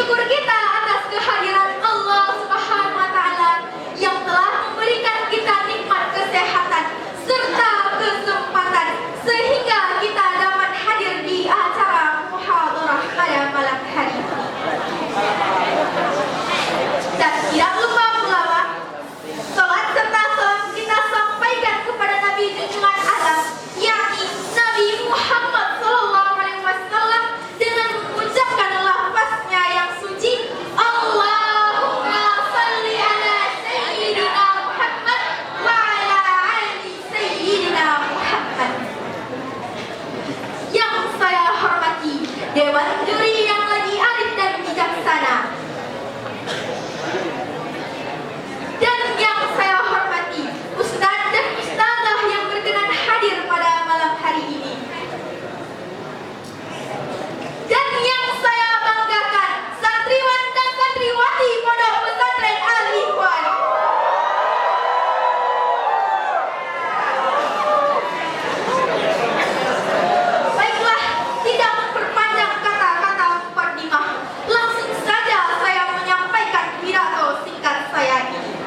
syukur kita atas kehadiran Allah Subhanahu wa Ta'ala yang telah memberikan kita nikmat kesehatan serta kesempatan sehingga kita dapat hadir di acara muhadharah pada malam hari ini. Dan tidak lupa pula, salat serta salam kita sampaikan kepada Nabi junjungan alam, yakni Nabi Muhammad SAW, dengan mengucapkan lafaznya yang suci, Allahumma salli ala Sayyidina Muhammad wa ala ali Sayyidina Muhammad. Yang saya hormati Dewan Juri yang lagi arif dan bijaksana, dan yang saya hormati Ustadz dan Ustazah yang berkenan hadir pada malam hari ini, dan yang saya banggakan santriwan dan santriwati Pondok Pesantren Al-Ikhwan. Baiklah, tidak memperpanjang kata-kata mukadimah, langsung saja saya menyampaikan pidato singkat saya ini.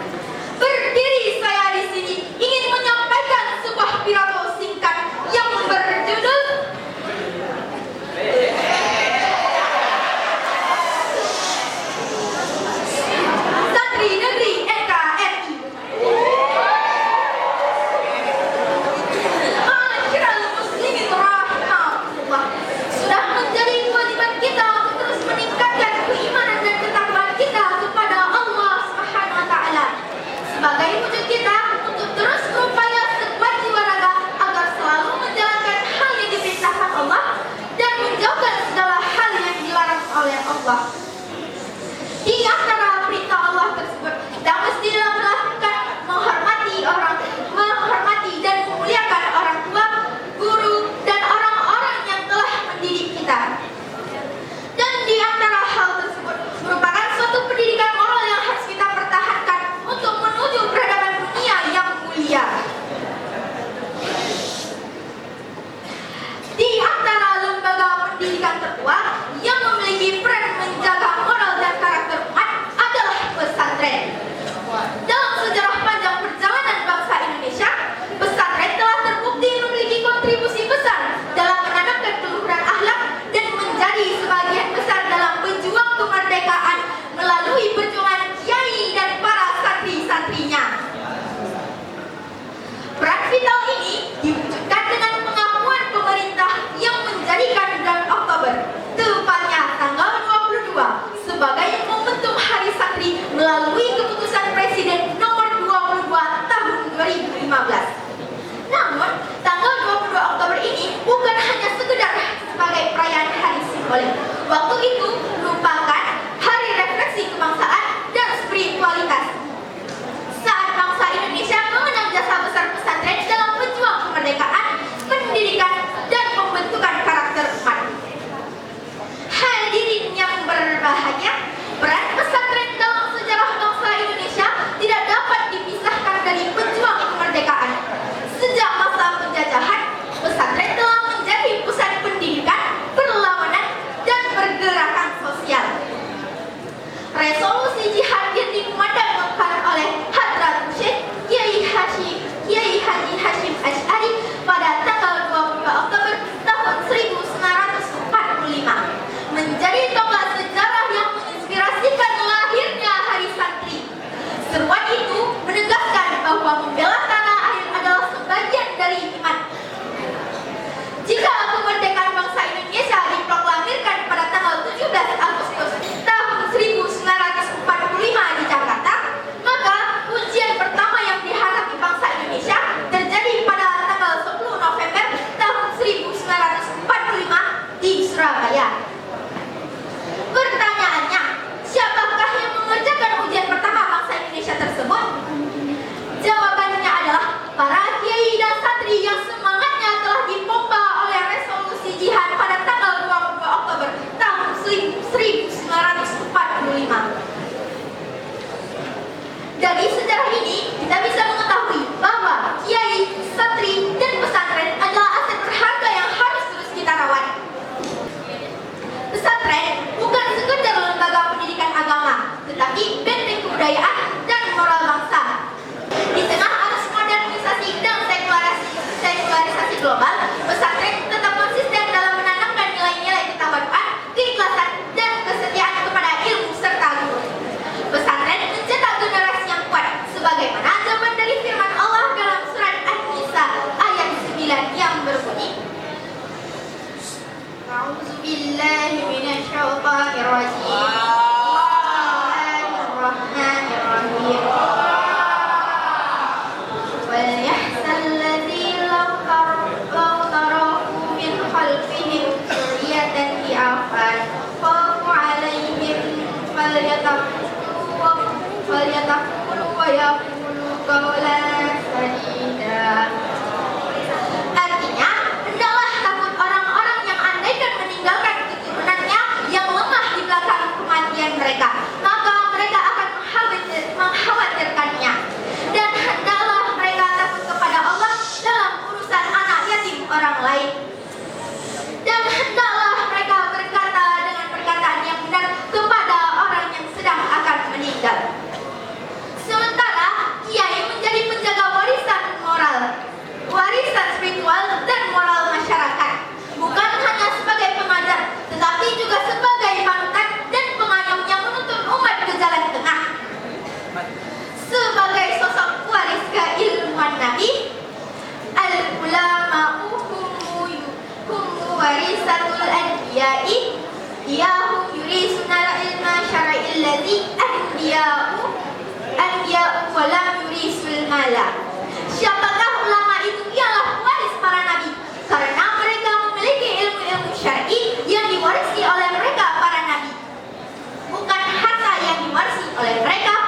Berdiri saya di sini ingin menyampaikan sebuah pidato singkat yang berjudul Santri Negeri NKRI. Masyiral muslimin rahimahullah, sudah menjadi kewajiban kita untuk terus meningkatkan keimanan dan ketakwaan kita kepada Allah Subhanahu wa Ta'ala sebagai wujud kita untuk terus berupaya sekuat jiwa raga agar selalu menjalankan hal yang diperintahkan Allah dan menjauhkan segala hal yang dilarang oleh Allah. Di antara perintah Allah tersebut, kita mesti melakukan menghormati dan memuliakan orang tua, guru, dan orang-orang yang telah mendidik kita. Dan di antara hal tersebut merupakan suatu pendidikan moral yang harus kita pertahankan untuk menuju peradaban dunia yang mulia. Di antara lembaga pendidikan tertua yang memiliki peran menjaga moral dan karakter umat adalah pesantren. Dalam sejarah panjang perjalanan bangsa Indonesia, pesantren telah terbukti memiliki kontribusi besar dalam menanamkan keluhuran akhlak dan menjadi sebagian besar dalam pejuang kemerdekaan melalui perjuangan kiai dan para santri-santrinya. Peran vital ini diwujudkan dengan pengakuan pemerintah yang menjadikan bulan Oktober, tepatnya tanggal 22, sebagai momentum Hari Santri melalui keputusan Presiden nomor 22 tahun 2015. Namun, tanggal 22 Oktober ini bukan hanya sekedar sebagai perayaan hari simbolik. Waktu itu merupakan hari refleksi kebangsaan dan spiritualitas. Saat bangsa Indonesia mengenang jasa besar pesantren dalam pejuang kemerdekaan, pendidikan, dan pembentukan karakter umat. Hadirin yang berbahagia, peran pesantren dalam sejarah bangsa Indonesia tidak dapat dipisahkan dari pejuang kemerdekaan. Sejak masa penjajahan, pesantren telah menjadi pusat pendidikan, perlawanan, dan pergerakan sosial. Resolusi jihad yang dikumandangkan oleh Hadratul Syekh Kiai Haji Hashim Asy'ari pada tanggal 22 Oktober tahun 1945 menjadi tonggak sejarah yang menginspirasikan lahirnya Hari Santri. Seruan itu menegaskan bahwa membela tanah air adalah sebagian dari iman. Jika kemerdekaan bangsa Indonesia diproklamirkan pada tanggal 17 Agustus tahun 1945 di Jakarta, maka ujian pertama yang dihadapi bangsa Indonesia terjadi pada tanggal 10 November tahun 1945 di Surabaya. Pertanyaannya, siapakah yang mengerjakan ujian pertama bangsa Indonesia tersebut? Jawabannya adalah para kiai dan santri yang semangatnya telah dipompa oleh resolusi jihad pada tanggal 22 Oktober tahun 1945. Dari sejarah ini, kita bisa mengetahui bahwa kiai, santri, dan pesantren adalah aset berharga yang harus terus kita rawat. billahi minasyaitonir rajim. Bismillahirrahmanirrahim. Wal yahzal ladzi law taraku min khalfihim dzurriyyatan dhi'afan khafu 'alaihim falyataqulu wa yaqulu qawlan sadida. Artinya, hendaklah takut orang-orang yang andaikan meninggalkan keturunannya yang lemah di belakang kematian mereka, maka mereka akan mengkhawatirkannya. Dan hendaklah mereka takut kepada Allah dalam urusan anak yatim orang lain. Dan hendaklah mereka berkata dengan perkataan yang benar kepada orang yang sedang akan meninggal. Sementara kiai menjadi penjaga warisan moral, warisan spiritual dan moral masyarakat, bukan hanya sebagai pengajar, tetapi juga sebagai panutan dan pengayom yang menuntun umat ke jalan tengah. Sebagai sosok waris keilmuan Nabi, al-ulama'u hum warisatul anbiya'i, yahum yurisunal ilma syara'il ladzi anbiya'u wa lam yurisul mala. Siapakah ulama itu? Ialah waris para nabi, karena mereka memiliki ilmu-ilmu syar'i yang diwarisi oleh mereka para nabi, bukan harta yang diwarisi oleh mereka